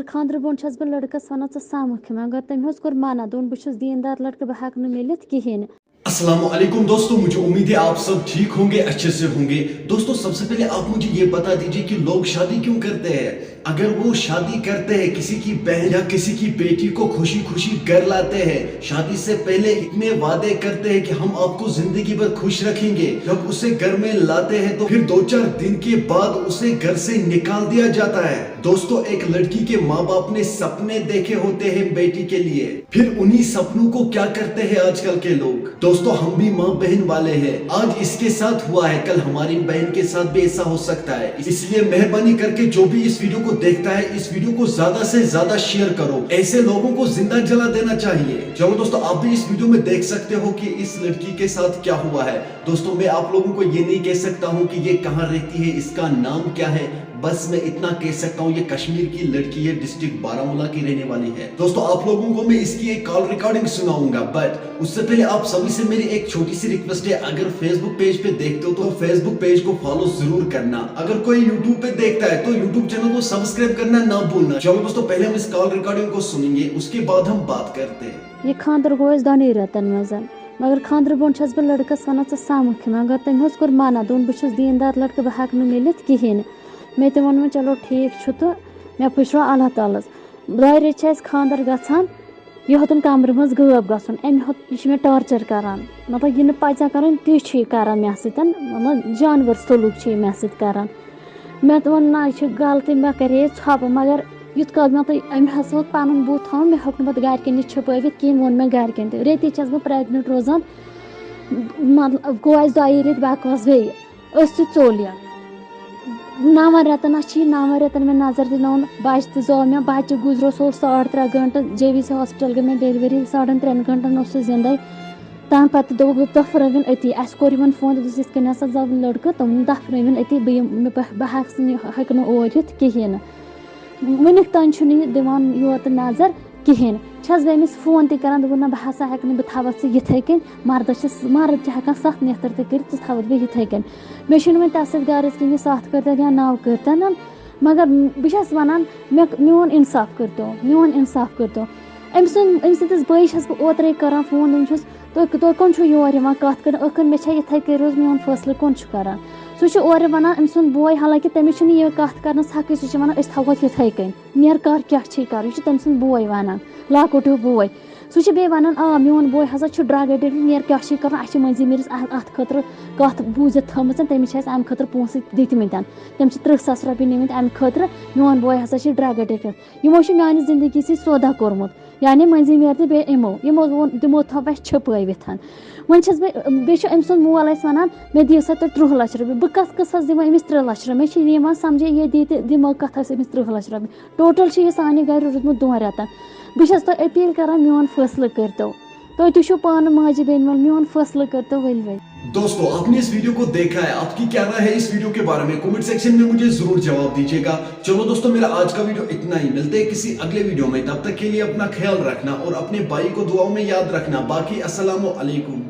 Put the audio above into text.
خاندر بون چھس بہ لڑکس ونان ژٕ سمکھ مگر تم حظ کوٚر منع دوٚپُن بہٕ چھُس دیندار لڑکہٕ بہٕ ہٮ۪کہٕ نہٕ مِلِتھ کِہیٖنۍ. السلام علیکم دوستوں، مجھے امید ہے آپ سب ٹھیک ہوں گے، اچھے سے ہوں گے. دوستوں سب سے پہلے آپ مجھے یہ بتا دیجئے کہ لوگ شادی کیوں کرتے ہیں. اگر وہ شادی کرتے ہیں کسی کی بہن یا کسی کی بیٹی کو خوشی خوشی گھر لاتے ہیں، شادی سے پہلے اتنے وعدے کرتے ہیں کہ ہم آپ کو زندگی بھر خوش رکھیں گے. جب اسے گھر میں لاتے ہیں تو پھر 2-4 دن کے بعد اسے گھر سے نکال دیا جاتا ہے. دوستوں ایک لڑکی کے ماں باپ نے سپنے دیکھے ہوتے ہیں بیٹی کے لیے، پھر انہی سپنوں کو کیا کرتے ہیں آج کل کے لوگ. دوستوں ہم بھی ماں بہن والے ہیں، آج اس کے ساتھ ہوا ہے کل ہماری بہن کے ساتھ بھی ایسا ہو سکتا ہے. اس لیے مہربانی کر کے جو بھی اس ویڈیو کو دیکھتا ہے اس ویڈیو کو زیادہ سے زیادہ شیئر کرو، ایسے لوگوں کو زندہ جلا دینا چاہیے. چلو دوستوں آپ بھی اس ویڈیو میں دیکھ سکتے ہو کہ اس لڑکی کے ساتھ کیا ہوا ہے. دوستوں میں آپ لوگوں کو یہ نہیں کہہ سکتا ہوں کہ یہ کہاں رہتی ہے، اس کا نام کیا ہے، بس میں اتنا کہہ سکتا ہوں یہ کشمیر کی لڑکی ہے، ڈسٹرکٹ بارہمولہ کی رہنے والی ہے. دوستوں آپ لوگوں کو میں اس کی ایک کال ریکارڈنگ سناؤں گا، بٹ اس سے پہلے آپ سبھی سے میری ایک چھوٹی سی ریکویسٹ ہے، اگر فیس بک پیج پہ دیکھتے ہو تو فیس بک پیج کو فالو ضرور کرنا. اگر کوئی یوٹیوب پہ دیکھتا ہے تو یوٹیوب چینل کو سبسکرائب کرنا نہ بھولنا. چلو دوستوں پہلے ہم اس کال ریکارڈنگ کو سنیں گے، اس کے بعد ہم بات کرتے ہیں. یہ خاندر گوٚو اَسہِ دۄنٕے رٮ۪تن منٛز مگر خاندر بون چھس بہ لڑکس ونان ژٕ سمکھ مگر تم حظ کوٚر منع دوٚپُن بہٕ چھُس دیندار لڑکہٕ بہٕ ہٮ۪کہٕ نہٕ مِلِتھ کِہیٖنۍ. مےٚ تہِ ووٚن وۄنۍ چلو ٹھیٖک چھُ تہٕ مےٚ پُشرو اللہ تعالیٰ ہس. 2 رٮ۪تھ چھِ اَسہِ خاندر گژھان، یہِ ہیوٚتُن کمرٕ منٛز غٲب گژھُن. یہِ چھُ مےٚ ٹارچر کران، مطلب یہِ نہٕ پَزِ کرُن تی چھُ یہِ کران مےٚ سۭتۍ، مطلب جانور سلوٗک چھُ یہِ مےٚ سۭتۍ کران. مےٚ تہِ ووٚن نہ یہِ چھِ غلطی، مےٚ کرے ژھۄپہٕ مگر یُتھ کال مےٚ تُہۍ أمۍ ہسا ووٚن پنُن بُتھ تھاوُن، مےٚ ہیوٚک نہٕ پتہٕ گرِکٮ۪ن نِش چھُپٲوِتھ کِہیٖنۍ، ووٚن مےٚ گرِکٮ۪ن تہِ. ریٚتی چھس بہٕ پریگننٹ روزان، مطلب گوٚو اَسہِ 2 رٮ۪تھ بکواس بیٚیہِ أسۍ تہِ ژوٚل یہِ. 9 رٮ۪تن چھِ یہِ 9 رٮ۪تن مےٚ نظر دِنٲوُن، بچہِ تہِ زاو مےٚ، بچہِ گُزریو سُہ اوس 3.5 گٲنٛٹہٕ جے وی سی ہاسپٹل گٔے مےٚ ڈیلؤری، 3.5 گٲنٛٹن اوس سُہ زِندے. تمہِ پتہٕ دوٚپُکھ دٔپھرٲوِن أتی. اَسہِ کوٚر یِمن فون، دوٚپُس یِتھ کٔنۍ ہسا زاو لڑکہٕ، تِمن دٔپھرٲوِن أتی، بہٕ ہٮ۪کہٕ نہٕ اور یِتھ کِہیٖنۍ نہٕ. وُنیُک تانۍ چھُنہٕ یہِ دِوان یوت نظر کِہیٖنۍ. چھس بہٕ أمِس فون تہِ کران، دوٚپُن نہ بہٕ ہسا ہٮ۪کہٕ نہٕ، بہٕ تھاوتھ ژٕ یِتھٕے کٔنۍ، مرد چھِ ہٮ۪کان 7 نٮ۪تر تہِ کٔرِتھ، ژٕ تھاوتھ بہٕ یِتھٕے کٔنۍ. مےٚ چھُنہٕ وۄنۍ تَتھ سۭتۍ غرض کِنہٕ یہِ 7 کٔرتن یا 9 کٔرتن، مگر بہٕ چھس ونان میون انصاف کٔرتو، میون انصاف کٔرتو. أمۍ سٕنٛدِس بٲیِس چھس بہٕ اوترے کران فون، دپان چھُس تُہۍ کُن چھُو یور یِوان کتھ کران، ٲخٕر مےٚ چھا یِتھٕے کٔنۍ روز، میون فٲصلہٕ کُن چھُ کران. سُہ چھُ اورٕ ونان أمۍ سُنٛد بوے، حالانکہِ تٔمِس چھُنہٕ یہِ کتھ کرنس حقٕے، سُہ چھُ ونان أسۍ تھاوہوتھ یِتھٕے کٔنۍ، نیر کر کیاہ چھے کرُن. یہِ چھُ تٔمۍ سُنٛد بوے ونان، لۄکُٹ ہیوٗ بوے. سُہ چھُ بیٚیہِ ونان میون بوے ہسا چھُ ڈرگ ایڈکٹ، نیر کیاہ چھے کرُن. اَسہِ چھِ مٔنزی مٲرِس اتھ خٲطرٕ کتھ بوٗزِتھ تھٲمٕژ، تٔمِس چھِ اَسہِ امہِ خٲطرٕ پونٛسہٕ دِتمٕتۍ، تٔمۍ چھِ 30 ساس رۄپیہِ نِمٕتۍ امہِ خٲطرٕ. میون بوے ہسا چھُ ڈرگ ایڈکٹ. یِمو چھُ میانہِ زندگی سۭتۍ سودا کوٚرمُت، یعنی مٔنزی میر تہٕ بیٚیہِ یِمو تھوٚو اَسہِ چھُپٲوِتھ. وۄنۍ چھس بہٕ، بیٚیہِ چھُ أمۍ سُنٛد مول اَسہِ ونان مےٚ دِیِو سا تُہۍ 30 لچھ رۄپیہِ. بہٕ قٕصس دِمہٕ أمِس 3 لچھ رۄپیہِ. مےٚ چھِ یِوان سمجھے یہِ دی تہٕ دِمو کتھ أمِس 30 لچھ رۄپیہِ. ٹوٹل چھُ یہِ سانہِ گرِ روٗدمُت 2 رٮ۪تن. بہٕ چھس تۄہہِ اپیٖل کران میون فٲصلہٕ کٔرتو. تُہۍ تہِ چھُو پانہٕ ماجہِ بیٚنہِ وول، میون فٲصلہٕ کٔرتو ؤلۍ. دوستو آپ نے اس ویڈیو کو دیکھا ہے، آپ کی کیا رائے ہے اس ویڈیو کے بارے میں، کمنٹ سیکشن میں مجھے ضرور جواب دیجیے گا. چلو دوستو میرا آج کا ویڈیو اتنا ہی، ملتے ہیں کسی اگلے ویڈیو میں، تب تک کے لیے اپنا خیال رکھنا اور اپنے بھائی کو دعاؤں میں یاد رکھنا. باقی السلام علیکم.